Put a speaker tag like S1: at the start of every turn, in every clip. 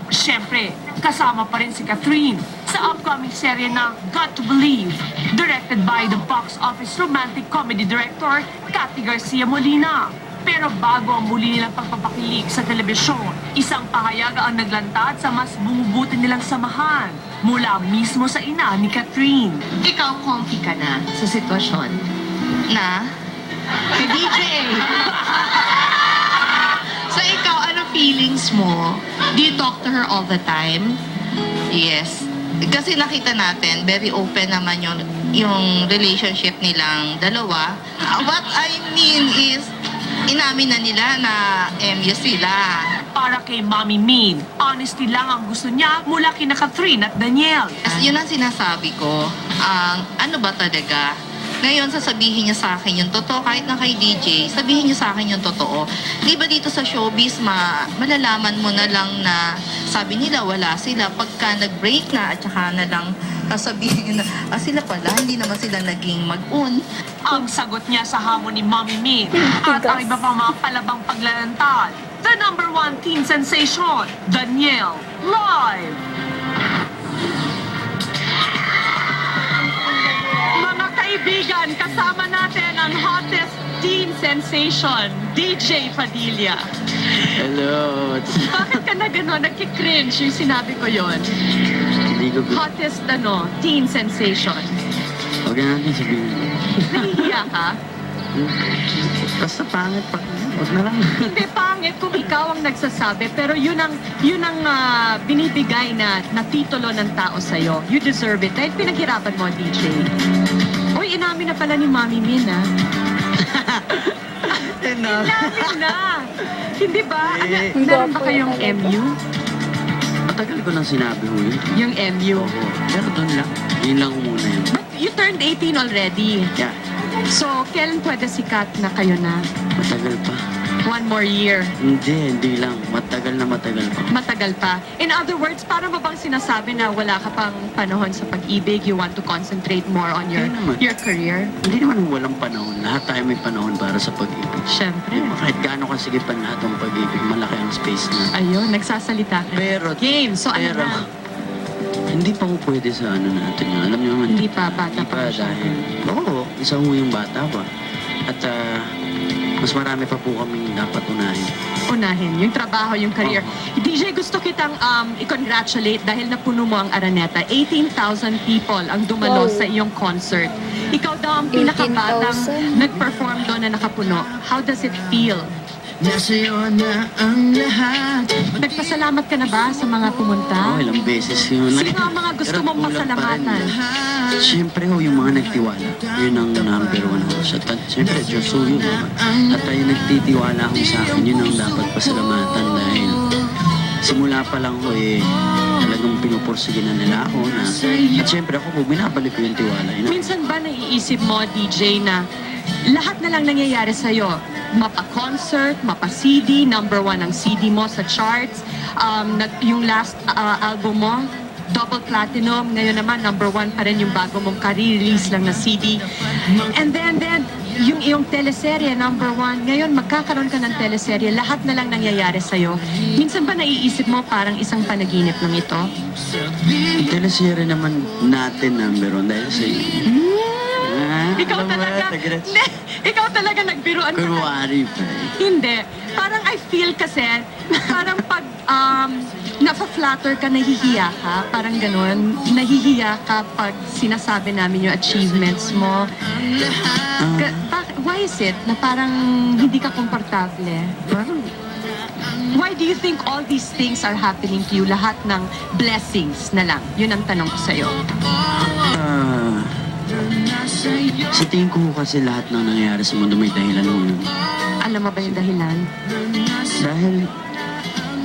S1: Siyempre, kasama pa rin si Catherine sa upcoming serye na Got to Believe, directed by the box office romantic comedy director Cathy Garcia Molina. Pero bago ang muli nilang pagpapakilig sa telebisyon, isang pahayag ang naglantad sa mas bumubuti nilang samahan mula mismo sa ina ni Catherine.
S2: Ikaw, comfy ka na sa sitwasyon na kay DJ. So ikaw, ano feelings mo? Do you talk to her all the time? Yes. Kasi nakita natin, very open naman yung relationship nilang dalawa. What I mean is, inamin na nila na MU sila.
S1: Para kay Mami Min, honesty lang ang gusto niya mula kina Catherine at Daniel.
S2: Yun ang sinasabi ko, ano ba talaga? Ngayon, sasabihin niya sa akin yung totoo, kahit na kay DJ, sabihin niya sa akin yung totoo. Di ba dito sa showbiz, malalaman mo na lang na sabi nila wala sila. Pagka nag-break na at saka na lang sasabihin na, sila pala, hindi naman sila naging mag-un.
S1: Ang sagot niya sa hamon ni Mami Min at ang iba pang mga palabang paglalantad. The #1 teen sensation, Daniel, live! Mga kaibigan, kasama natin ang hottest teen sensation, DJ Padilla.
S3: Hello.
S1: Bakit ka na gano'n? Nagkikringe yung sinabi ko yon.
S3: Hindi ko gusto.
S1: Hottest teen sensation.
S3: Huwag na natin sabihin.
S1: Nahihiya ka?
S3: Basta pangit pa. Huwag na lang.
S1: Hindi pangit kung ikaw ang nagsasabi, pero yun ang binibigay na titulo ng tao sa'yo. You deserve it. Dahil pinaghirapan mo, DJ. Uy, inamin na pala ni Mami Min, ha? Inamin na! Hindi ba? Meron ba kayong MU?
S3: Matagal ko nang sinabi ho yun.
S1: Yung MU?
S3: Oo. Pero doon lang. Yun lang muna yun.
S1: But you turned 18 already.
S3: Yeah.
S1: So, kailan pwede sikat na kayo na?
S3: Matagal pa.
S1: One more year.
S3: Hindi lang. Matagal pa.
S1: Matagal pa. In other words, para mo bang sinasabi na wala ka pang panahon sa pag-ibig, you want to concentrate more on
S3: Hindi naman.
S1: your career?
S3: Hindi naman walang panahon. Lahat tayo may panahon para sa pag-ibig.
S1: Siyempre.
S3: Kahit gaano kasigipan lahat ng pag-ibig, malaki ang space na.
S1: Ayun, nagsasalita ka.
S3: Pero,
S1: Game, so ano
S3: pero,
S1: na?
S3: hindi pa ko pwede sa ano natin yun. Alam niyo naman.
S1: Hindi pa, bata
S3: Hindi
S1: pa
S3: pa
S1: siya.
S3: dahil, oo, isa ho yung bata pa. At mas marami pa po kaming dapat unahin.
S1: Unahin, yung trabaho, yung career.
S3: Oo.
S1: DJ, gusto kitang i-congratulate dahil napuno mo ang Araneta. 18,000 people ang dumalo
S4: Wow.
S1: sa iyong concert. Ikaw daw ang pinakabatang
S4: 18,000?
S1: nag-perform doon na nakapuno. How does it feel?
S3: Nasa'yo na ang lahat.
S1: Nagpasalamat ka na ba sa mga pumunta?
S3: Oo, ilang beses yun.
S1: Sino ang mga gusto
S3: Pero
S1: mong
S3: kulang pa rin.
S1: pasalamatan?
S3: Siyempre ho, yung mga nagtiwala. Yun ang #1 ho. Siyempre, Diyos ho yun. At tayo nagtitiwala ho sa akin. Yun ang dapat pasalamatan dahil simula pa lang ho talagang pinupursige na nila ako na at siyempre ako po, binabalik ko yung tiwala.
S1: Minsan ba naiisip mo, DJ, na lahat na lang nangyayari sa'yo? Mapa-concert, mapa-CD, #1 ang CD mo sa charts, yung last album mo, double platinum, ngayon naman #1 pa rin yung bago mong ka-release lang na CD. And then yung iyong teleserye, #1, ngayon magkakaroon ka ng teleserye, lahat na lang nangyayari sa'yo. Minsan ba naiisip mo parang isang panaginip lang ito?
S3: Yung teleserye naman natin #1 dahil sa
S1: Ikaw
S3: alam mo,
S1: talaga,
S3: tagad-
S1: ikaw talaga nagbiruan ka.
S3: Kunwari pa
S1: Hindi. Parang I feel kasi, parang pag nafa-flatter ka, nahihiya ka, parang ganun. Nahihiya ka pag sinasabi namin yung achievements mo. Why is it na parang hindi ka komportable? Why do you think all these things are happening to you? Lahat ng blessings na lang. Yun ang tanong ko sa'yo.
S3: Sa tingin ko kasi lahat ng nangyayari sa mundo may dahilan ho yun.
S1: Alam mo ba yung dahilan?
S3: Dahil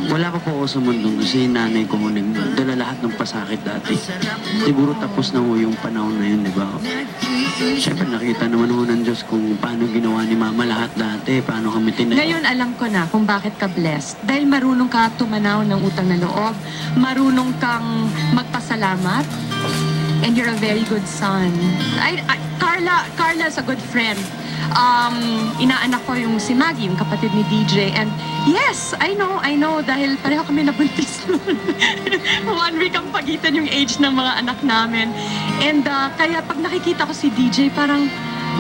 S3: wala pa po ako sa mundo kasi nanay ko nagdala lahat ng pasakit dati. Siguro tapos na ho yung panahon na yun, di ba? Siyempre nakita naman ho ng Diyos kung paano ginawa ni Mama lahat dati, paano kami tinay.
S1: Ngayon alam ko na kung bakit ka blessed. Dahil marunong ka tumanaw ng utang na loob, marunong kang magpasalamat, and you're a very good son. Carla is a good friend. inaanak ko yung si Maggie, yung kapatid ni DJ. And yes, I know, dahil pareho kami nabuntis noon. 1 week ang pagitan yung age ng mga anak namin. And kaya pag nakikita ko si DJ, parang,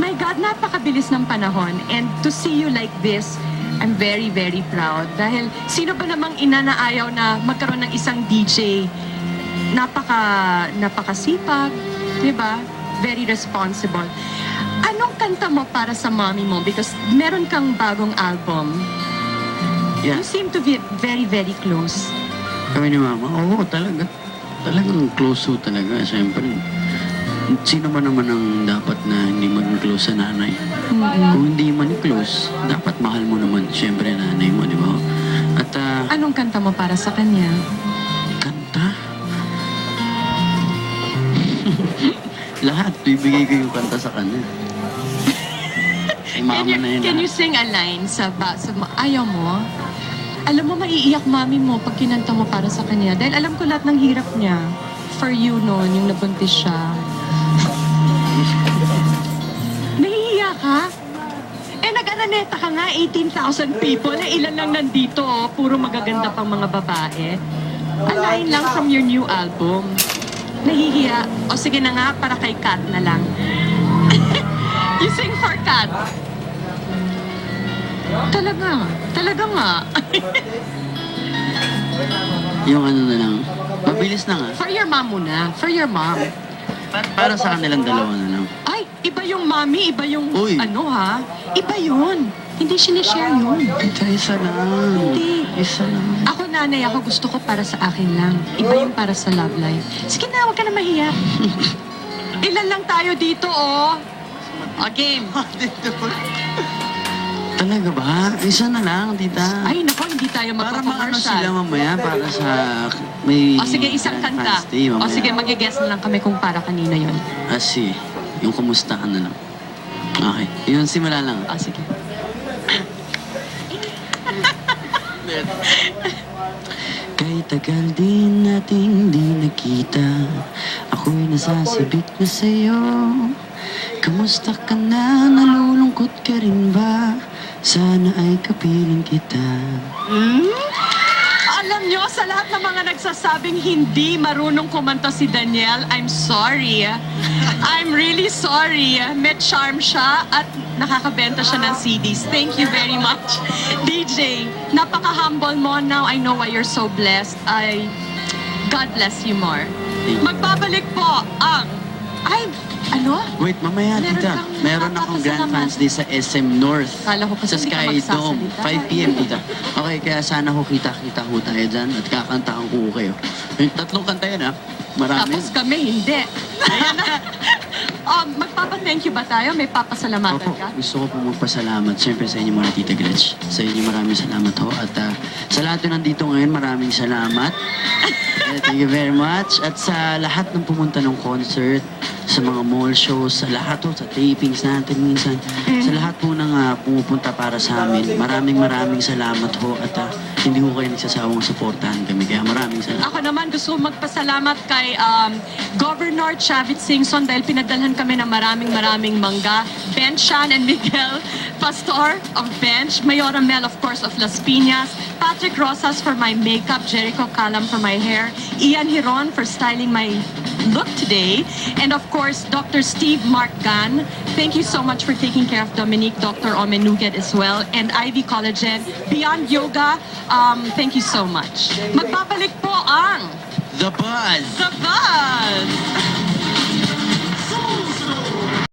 S1: my God, napakabilis ng panahon. And to see you like this, I'm very, very proud. Dahil sino ba namang ina na ayaw na magkaroon ng isang DJ? Napakasipag, di ba? Very responsible. Anong kanta mo para sa mommy mo? Because meron kang bagong album.
S3: Yeah.
S1: You seem to be very, very close.
S3: Kami ni Mama, oo, talaga. Talagang close ho talaga. Siyempre, sino man naman ang dapat na hindi maging close sa nanay? Kung hindi man close, dapat mahal mo naman, siyempre, nanay mo, di ba? At,
S1: Anong kanta mo para sa kanya?
S3: kanta? Lahat, bibigay ko yung kanta sa kanya. Ay, mama na yun.
S1: Can you sing a line ayaw mo? Alam mo, maiiyak mami mo pag kinanta mo para sa kanya. Dahil alam ko lahat ng hirap niya. For you noon, yung nabuntis siya. Nahihiya ka? Nag-araneta ka nga, 18,000 people. Ilan lang nandito, oh. Puro magaganda pang mga babae. A line lang from your new album. Nahihiya. O sige na nga, para kay Kat na lang. You sing for Kat. Talaga nga.
S3: Yung ano na lang. Mabilis na nga.
S1: For your mom muna. For your mom.
S3: Para sa kanilang dalawa na lang.
S1: Ay, iba yung mommy, iba yung
S3: Uy.
S1: Iba yun. Hindi sinishare yun.
S3: Isa lang.
S1: Hindi.
S3: Isa lang.
S1: Ako nanay, ako gusto ko para sa akin lang. Iba yung para sa love life. Sige na, huwag ka na mahiya. Ilan lang tayo dito, oh. O, game.
S3: Talaga ba? Isa na lang, tita.
S1: Ay, nako, hindi tayo
S3: para maano sila
S1: magpa-commercial.
S3: mamaya para sa may
S1: O sige, isang
S3: Grand
S1: kanta.
S3: Fans Day
S1: O
S3: mamaya.
S1: sige, mag-guess na lang kami kung para kanina yon.
S3: Asi, yung kumustahan na lang. Okay, yun simula lang.
S1: O sige.
S3: Kahit tagal din nating di nakita, ako'y nasasabik na sa'yo. Kamusta ka na? Nalulungkot ka rin ba? Sana ay kapiling kita.
S1: Alam nyo, sa lahat ng mga nagsasabing hindi marunong kumanta si Daniel, I'm sorry. I'm really sorry. May charm siya at nakakabenta siya ng CDs. Thank you very much. DJ, napaka-humble mo. Now I know why you're so blessed. God bless you more.
S3: Thank you.
S1: Magbabalik po ang...
S3: Wait, mamaya,
S1: Meron
S3: tita.
S1: kang
S3: Meron akong Grand
S1: napapasalamat.
S3: Fans Day sa SM North.
S1: Kala ko kasi
S3: Sa
S1: hindi ka
S3: Sky Dome.
S1: magsasalita.
S3: 5 p.m. tita. Okay, kaya sana ho kita-kita ho tayo dyan at kakantahan ko kayo. Yung tatlong kanta yan, ha? Marami.
S1: Tapos kami, hindi. Ayan na. Magpapa-thank you ba tayo? May papasalamatan
S3: Opo,
S1: ka?
S3: gusto ko po magpasalamat siyempre sa inyo mga Tita Gretch. Sa inyo maraming salamat ho. At sa lahat yung nandito ngayon, maraming salamat. Thank you very much. At sa lahat ng pumunta ng concert, sa mga mall shows, sa lahat ho, sa tapings natin minsan, sa lahat po ng pumupunta para sa amin, maraming salamat ho. At hindi ho kayo nagsasawang suportahan kami. Kaya maraming salamat.
S1: Ako naman gusto kong magpasalamat kay Governor Chavit Singson dahil pinadalhan kami ng maraming mangga. Ben Chan and Miguel Pastor of Bench, Mayora Mel of course of Las Piñas, Patrick Rosas for my makeup, Jericho Calam for my hair, Ian Hiron for styling my look today, and of course Dr. Steve Mark Gan. Thank you so much for taking care of Dominique, Dr. Omenuget as well, and Ivy Collagen, Beyond Yoga. Thank you so much. Magbabalik po ang
S3: The Buzz!
S1: The